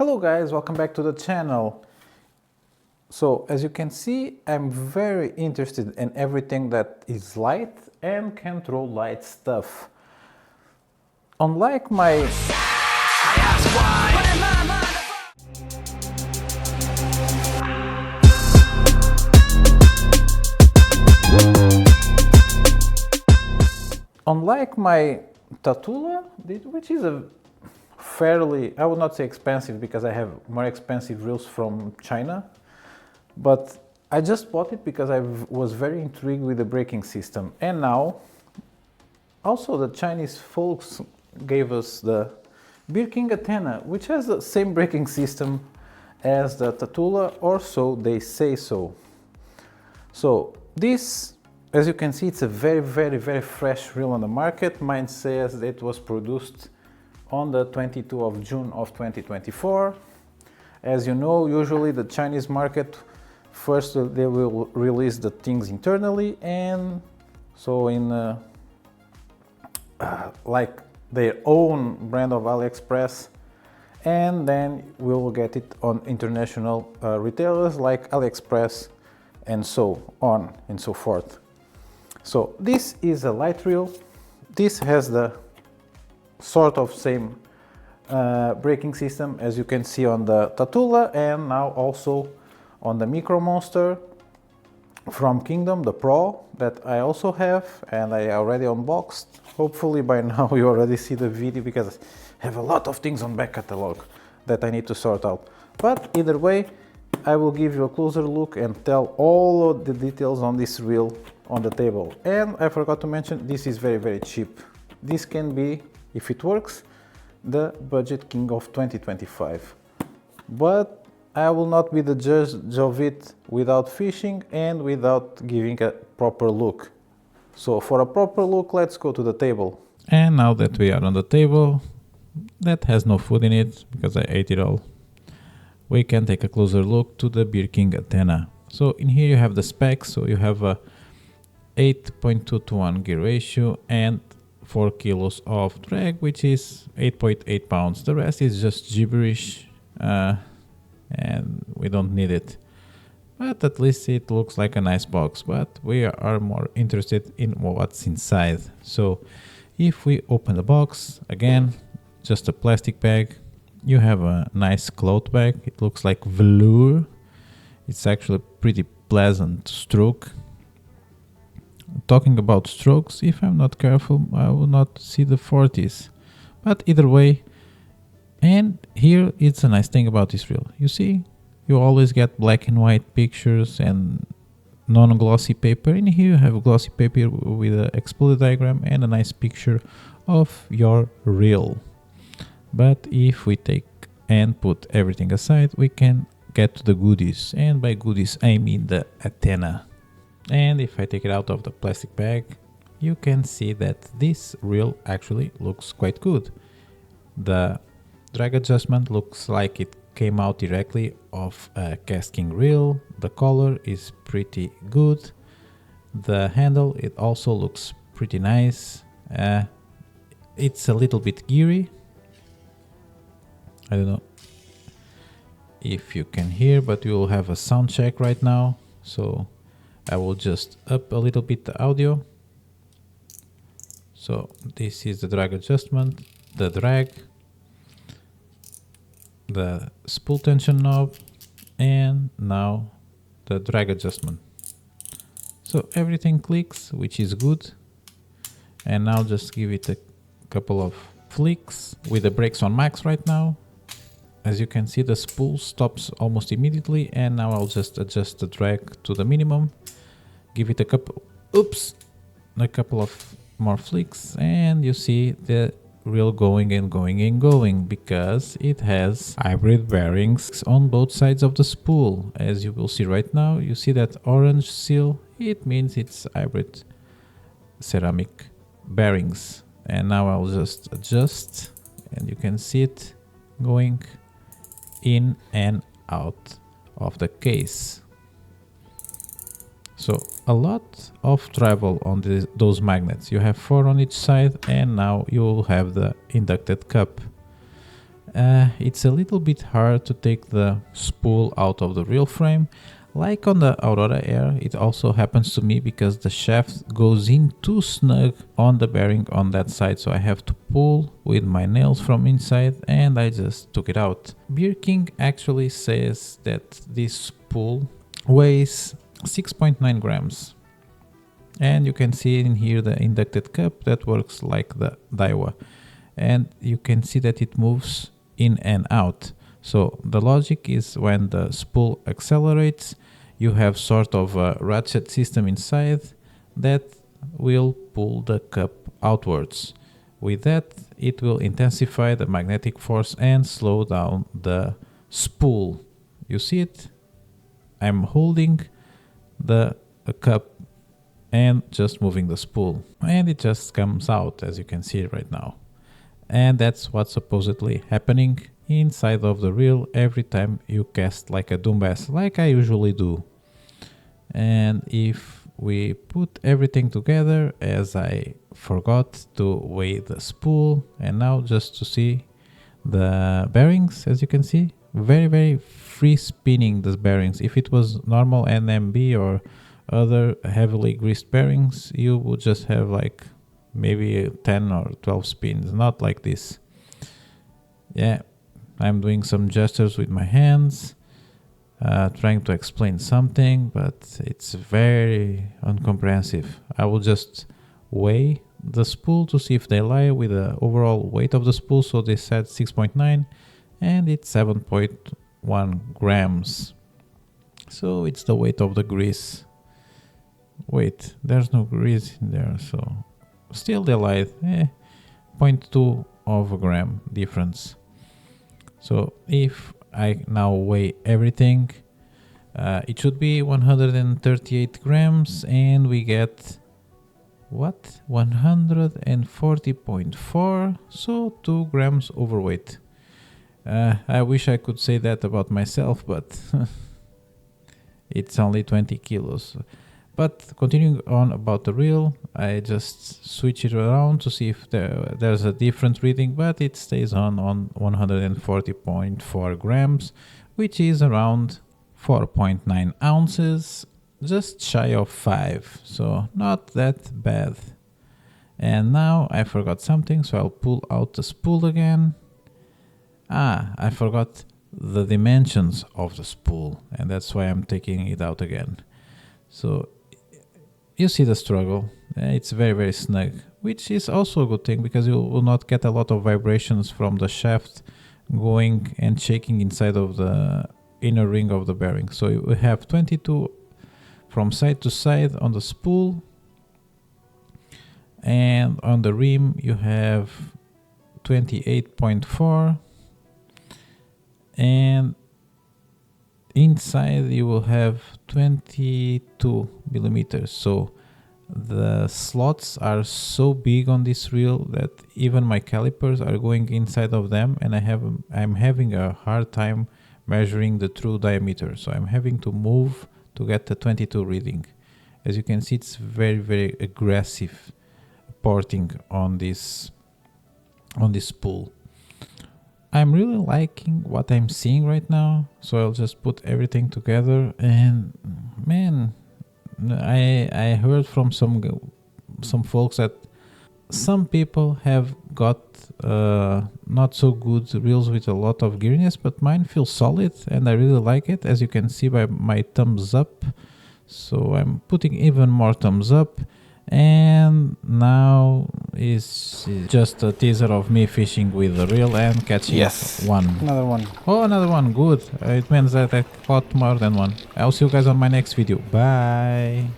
Hello guys, welcome back to the channel. So as you can see, I'm very interested in everything that is light and can throw light stuff. Unlike my Tatula, which is a fairly, I would not say expensive because I have more expensive reels from China, but I just bought it because I was very intrigued with the braking system. And now also the Chinese folks gave us the Bearking Athena, which has the same braking system as the Tatula, or so they say so. So this, as you can see, it's a very fresh reel on the market. Mine says it was produced on the 22nd of June of 2024. As you know, usually the Chinese market, first they will release the things internally, and so in like their own brand of AliExpress, and then we will get it on international retailers like AliExpress and so on and so forth. So this is a light reel. This has the sort of same braking system as you can see on the Tatula, and now also on the Micro Monster from Kingdom, the Pro, that I also have and I already unboxed. Hopefully by now you already see the video because I have a lot of things on back catalog that I need to sort out. But either way, I will give you a closer look and tell all of the details on this reel on the table. And I forgot to mention, this is very cheap. This can be, if it works, the budget king of 2025. But I will not be the judge of it without fishing and without giving a proper look. So for a proper look, let's go to the table. And now that we are on the table, that has no food in it because I ate it all, we can take a closer look to the Bearking Athena. So in here you have the specs. So you have a 8.2 to 1 gear ratio and 4 kilos of drag, which is 8.8 pounds. The rest is just gibberish and we don't need it. But at least it looks like a nice box, but we are more interested in what's inside. So if we open the box, again, just a plastic bag. You have a nice cloth bag. It looks like velour. It's actually a pretty pleasant stroke. Talking about strokes, if I'm not careful, I will not see the 40s. But either way, and here it's a nice thing about this reel. You see, you always get black and white pictures and non-glossy paper. And here you have a glossy paper with an exploded diagram and a nice picture of your reel. But if we take and put everything aside, we can get to the goodies. And by goodies, I mean the Athena. And if I take it out of the plastic bag, you can see that this reel actually looks quite good. The drag adjustment looks like it came out directly off a casting reel. The color is pretty good. The handle, it also looks pretty nice. It's a little bit geary. I don't know if you can hear, but we will have a sound check right now. So I will just up a little bit the audio. So this is the drag adjustment, the drag, the spool tension knob, and now the drag adjustment. So everything clicks, which is good. And now just give it a couple of flicks with the brakes on max right now. As you can see, the spool stops almost immediately, and now I'll just adjust the drag to the minimum. Give it a couple of more flicks, and you see the reel going and going and going because it has hybrid bearings on both sides of the spool. As you will see right now, you see that orange seal, it means it's hybrid ceramic bearings. And now I'll just adjust, and you can see it going in and out of the case. So a lot of travel on those magnets. You have 4 on each side, and now you will have the inducted cup. It's a little bit hard to take the spool out of the reel frame. Like on the Aurora Air, it also happens to me because the shaft goes in too snug on the bearing on that side, so I have to pull with my nails from inside, and I just took it out. Bearking actually says that this spool weighs 6.9 grams. And you can see in here the inducted cup that works like the Daiwa. And you can see that it moves in and out. So the logic is when the spool accelerates, you have sort of a ratchet system inside that will pull the cup outwards. With that, it will intensify the magnetic force and slow down the spool. You see it? I'm holding the cup and just moving the spool. And it just comes out, as you can see right now. And that's what's supposedly happening inside of the reel every time you cast like a doom bass, like I usually do. And if we put everything together, as I forgot to weigh the spool, and now just to see the bearings, as you can see, very free spinning the bearings. If it was normal NMB or other heavily greased bearings, you would just have like maybe 10 or 12 spins, not like this. Yeah, I'm doing some gestures with my hands, trying to explain something, but it's very incomprehensive. I will just weigh the spool to see if they lie with the overall weight of the spool. So they said 6.9 and it's 7.1 grams. So it's the weight of the grease. Wait, there's no grease in there, so still they lied. 0.2 of a gram difference. So if I now weigh everything, it should be 138 grams, and we get what? 140.4, so 2 grams overweight. I wish I could say that about myself, but it's only 20 kilos. But continuing on about the reel, I just switch it around to see if there's a different reading, but it stays on 140.4 grams, which is around 4.9 ounces, just shy of 5, so not that bad. And now I forgot something, so I'll pull out the spool again. I forgot the dimensions of the spool, and that's why I'm taking it out again. So you see the struggle. It's very snug, which is also a good thing because you will not get a lot of vibrations from the shaft going and shaking inside of the inner ring of the bearing. So you have 22 from side to side on the spool, and on the rim you have 28.4, and inside you will have 22 millimeters. So the slots are so big on this reel that even my calipers are going inside of them, and I'm having a hard time measuring the true diameter. So I'm having to move to get the 22 reading. As you can see, it's very aggressive porting on this spool. I'm really liking what I'm seeing right now, so I'll just put everything together. And man, I heard from some folks that some people have got not so good reels with a lot of geariness, but mine feels solid and I really like it, as you can see by my thumbs up. So I'm putting even more thumbs up. And now is just a teaser of me fishing with the reel and catching one. Another one. Oh, another one. Good. It means that I caught more than one. I'll see you guys on my next video. Bye.